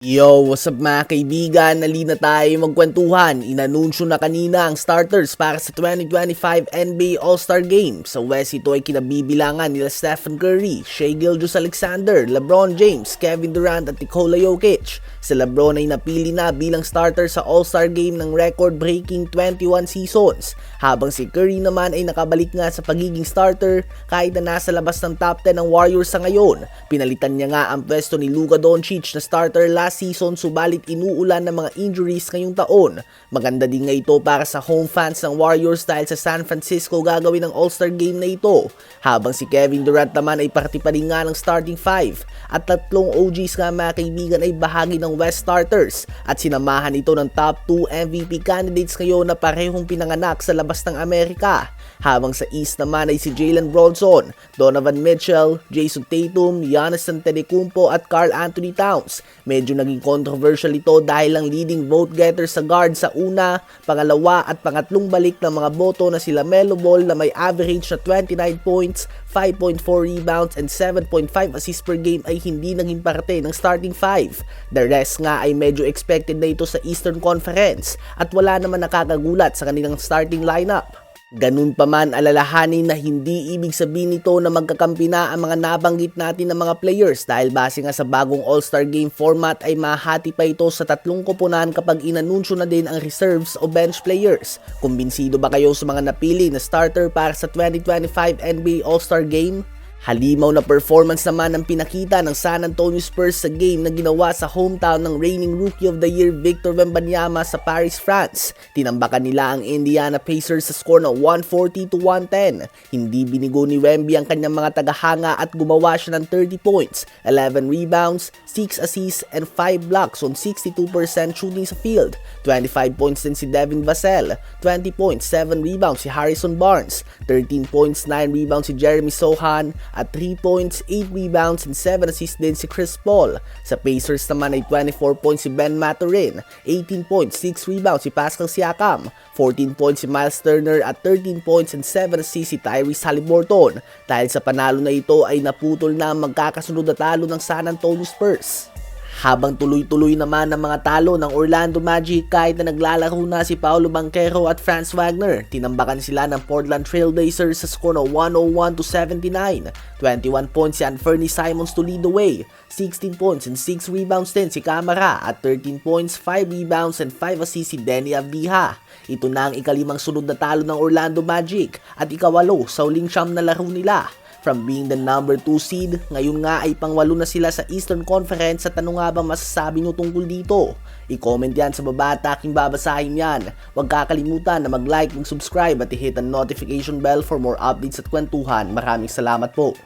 Yo, what's up mga kaibigan? Nalina tayo magkwentuhan. Inanunsyo na kanina ang starters para sa 2025 NBA All-Star Game. Sa West, ito ay kinabibilangan nila Stephen Curry, Shai Gilgeous-Alexander, LeBron James, Kevin Durant at Nikola Jokic. Si LeBron ay napili na bilang starter sa All-Star Game ng record-breaking 21 seasons. Habang si Curry naman ay nakabalik nga sa pagiging starter kahit na nasa labas ng top 10 ng Warriors sa ngayon. Pinalitan niya nga ang pwesto ni Luka Doncic na starter last season, subalit inuulan ng mga injuries ngayong taon. Maganda din nga ito para sa home fans ng Warriors dahil sa San Francisco gagawin ang All-Star Game na ito. Habang si Kevin Durant naman ay parte pa rin nga ng starting 5 at tatlong OGs nga mga kaibigan ay bahagi ng West starters at sinamahan ito ng top 2 MVP candidates ngayon na parehong pinanganak sa labas ng Amerika. Habang sa East naman ay si Jalen Bronson, Donovan Mitchell, Jason Tatum, Giannis Antetokounmpo at Karl Anthony Towns. Medyo naging controversial ito dahil ang leading vote getter sa guard sa una, pangalawa at pangatlong balik ng mga boto na sila LaMelo Ball na may average na 29 points, 5.4 rebounds and 7.5 assists per game ay hindi naging parte ng starting 5. The rest nga ay medyo expected na ito sa Eastern Conference at wala naman nakakagulat sa kanilang starting lineup. Ganun pa man, alalahanin na hindi ibig sabihin nito na magkakampi na ang mga nabanggit natin ng mga players dahil base nga sa bagong All-Star Game format ay mahati pa ito sa tatlong koponan kapag inanunsyo na din ang reserves o bench players. Kumbinsido ba kayo sa mga napili na starter para sa 2025 NBA All-Star Game? Halimaw na performance naman ang pinakita ng San Antonio Spurs sa game na ginawa sa hometown ng reigning Rookie of the Year Victor Wembanyama sa Paris, France. Tinambakan nila ang Indiana Pacers sa score na 140-110. Hindi binigo ni Wemby ang kanyang mga tagahanga at gumawa siya ng 30 points, 11 rebounds, 6 assists and 5 blocks on 62% shooting sa field. 25 points din si Devin Vassell, 20 points, 7 rebounds si Harrison Barnes, 13 points, 9 rebounds si Jeremy Sohan, at 3 points, 8 rebounds and 7 assists din si Chris Paul. Sa Pacers naman ay 24 points si Ben Mathurin, 18 points, 6 rebounds si Pascal Siakam, 14 points si Miles Turner at 13 points and 7 assists si Tyrese Haliburton. Dahil sa panalo na ito ay naputol na ang magkakasunod na talo ng San Antonio Spurs. Habang tuloy-tuloy naman ang mga talo ng Orlando Magic kahit na naglalaro na si Paolo Banchero at Franz Wagner, tinambakan sila ng Portland Trail Blazers sa score na 101-79. 21 points si Anthony Simons to lead the way, 16 points and 6 rebounds din si Camara at 13 points, 5 rebounds and 5 assists si Denny Avdija. Ito na ang ikalimang sunod na talo ng Orlando Magic at ikawalo sa uling siyam na laro nila. From being the number 2 seed, ngayon nga ay pangwalo na sila sa Eastern Conference at ano nga ba masasabi nyo tungkol dito? I-comment yan sa baba at aking babasahin yan. Huwag kakalimutan na mag-like, mag-subscribe at i-hit ang notification bell for more updates at kwentuhan. Maraming salamat po.